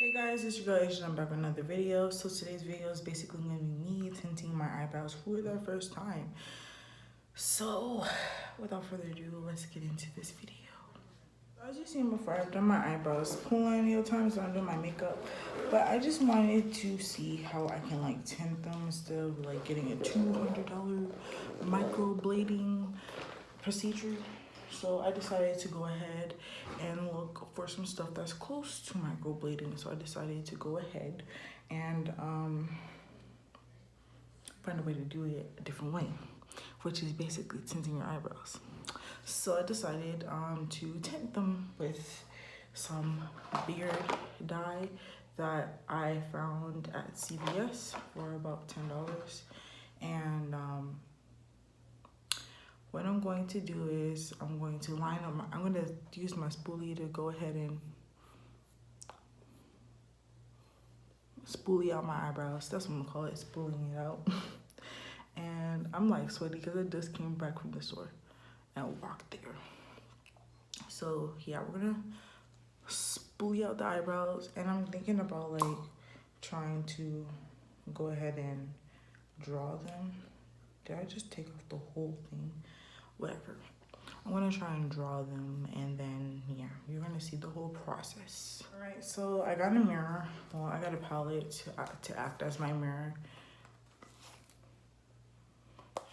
Hey guys, it's your girl Asian. I'm back with another video. So today's video is basically going to be me tinting my eyebrows for the first time. So without further ado, let's get into this video. As you've seen before, I've done my eyebrows plenty of times when I'm doing my makeup, but I just wanted to see how I can like tint them instead of like getting a $200 microblading procedure. So I decided to go ahead and look for some stuff that's close to microblading. So I decided to go ahead and find a way to do it a different way, which is basically tinting your eyebrows. So I decided to tint them with some beard dye that I found at CVS for about $10. And what I'm going to do is I'm going to use my spoolie to go ahead and spoolie out my eyebrows. That's what I'm gonna call it, spooling it out. And I'm like sweaty because I just came back from the store and walked there. So yeah, we're gonna spoolie out the eyebrows, and I'm thinking about like trying to go ahead and draw them. Did I just take off the whole thing? Whatever. I'm gonna try and draw them, and then yeah, you're gonna see the whole process. All right, so I got a mirror. Well, I got a palette to act as my mirror.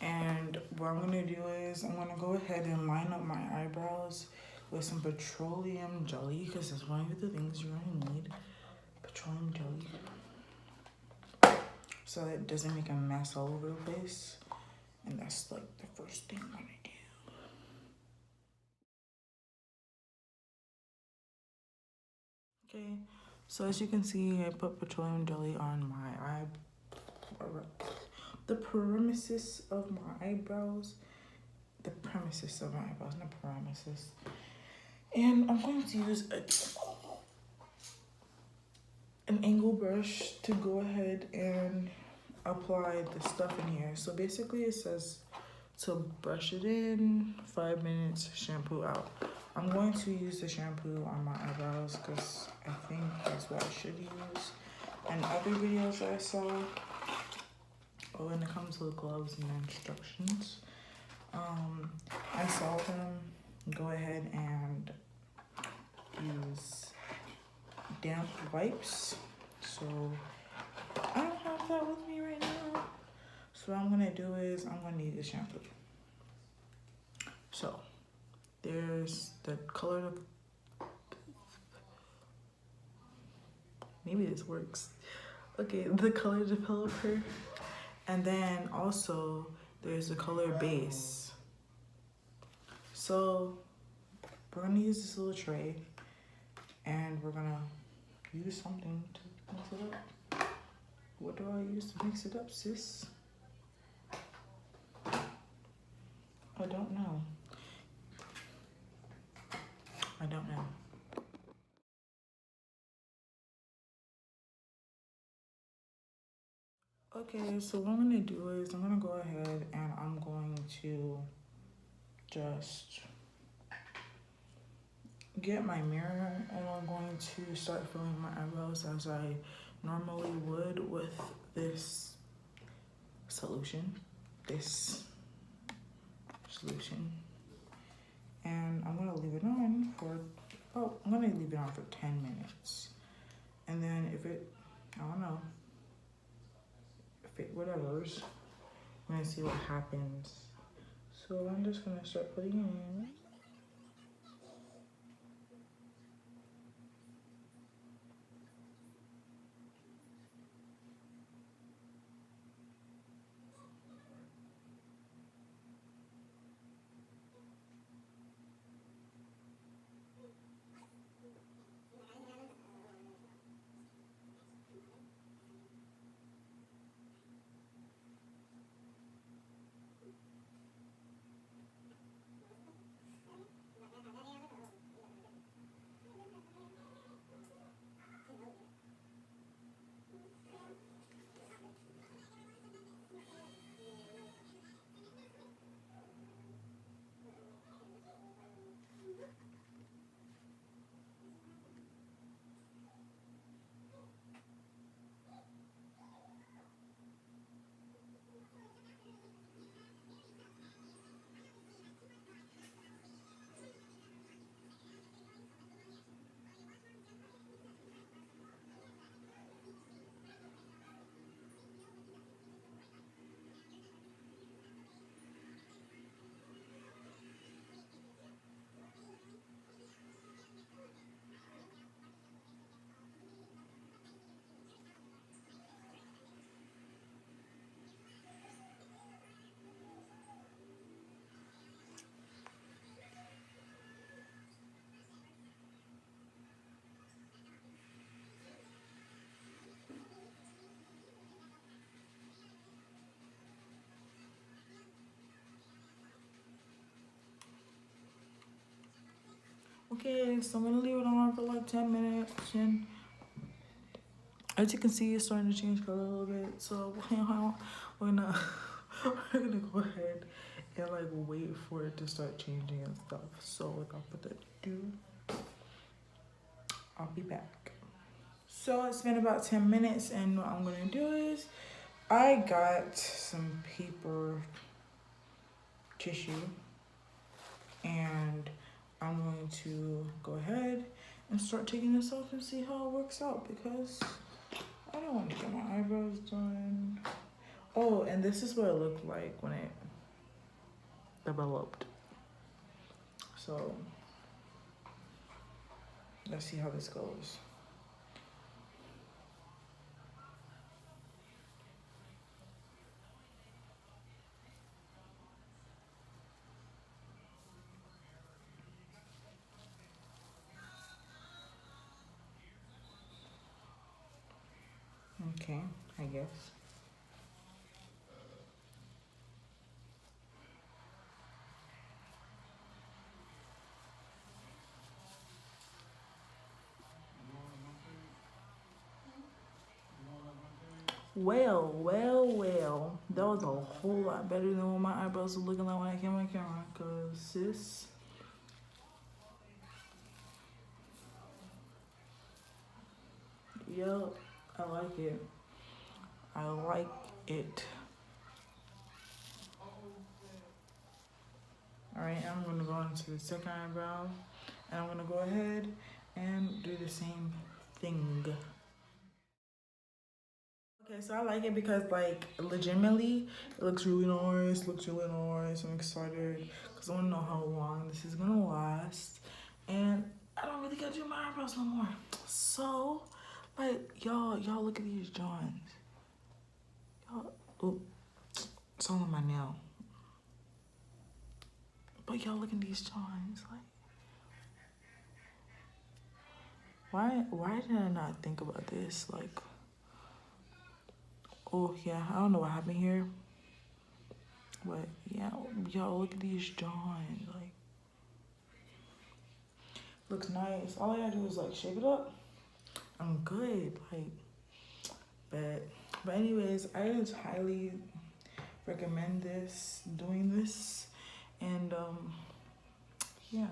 And what I'm gonna do is I'm gonna go ahead and line up my eyebrows with some petroleum jelly, because that's one of the things you're gonna need. Petroleum jelly. So it doesn't make a mess all over the place. And that's like the first thing I'm gonna do. Okay, so as you can see, I put petroleum jelly on my the premises of my eyebrows. The premises of my eyebrows, not premises. And I'm going to use an angle brush to go ahead and apply the stuff in here. So basically it says to brush it in, 5 minutes, shampoo out. I'm going to use the shampoo on my eyebrows because I think that's what I should use. And other videos that I saw, when it comes to the gloves and the instructions, I saw them go ahead and use damp wipes. So I don't have that with me right now. So what I'm gonna do is I'm gonna need the shampoo. So there's the color of, maybe this works. Okay, the color developer. And then also there's the color base. So we're gonna use this little tray and we're gonna use something to mix it up. What do I use to mix it up, sis? I don't know. I don't know. Okay, so what I'm gonna do is I'm gonna go ahead and I'm going to just get my mirror and I'm going to start filling my eyebrows as I normally would with this solution. And I'm gonna leave it on for, I'm gonna leave it on for 10 minutes. And then if it, I don't know, if it whatever's, I'm gonna see what happens. So I'm just gonna start putting it in. Okay, so I'm gonna leave it on for like 10 minutes, and as you can see, it's starting to change color a little bit. So we're gonna we're gonna go ahead and like wait for it to start changing and stuff. So without further ado, I'll be back. So it's been about 10 minutes, and what I'm gonna do is I got some paper tissue, and I'm going to go ahead and start taking this off and see how it works out, because I don't want to get my eyebrows done. Oh, and this is what it looked like when it developed. So let's see how this goes. Okay, I guess. Well. That was a whole lot better than what my eyebrows were looking like when I came on camera. Cause sis, yep, I like it. I like it. All right, I'm gonna go into the second eyebrow, and I'm gonna go ahead and do the same thing. Okay, so I like it because, like, legitimately, it looks really nice. Looks really nice. I'm excited because I want to know how long this is gonna last, and I don't really gotta do my eyebrows no more. So, like, y'all look at these Johns. Y'all, oh, it's all on my nail. But y'all look at these Johns. Like, why did I not think about this? Like, oh yeah, I don't know what happened here. But yeah, y'all look at these Johns. Like, looks nice. All I gotta do is like shape it up. I'm good. Like, but anyways, I just highly recommend doing this, and yeah.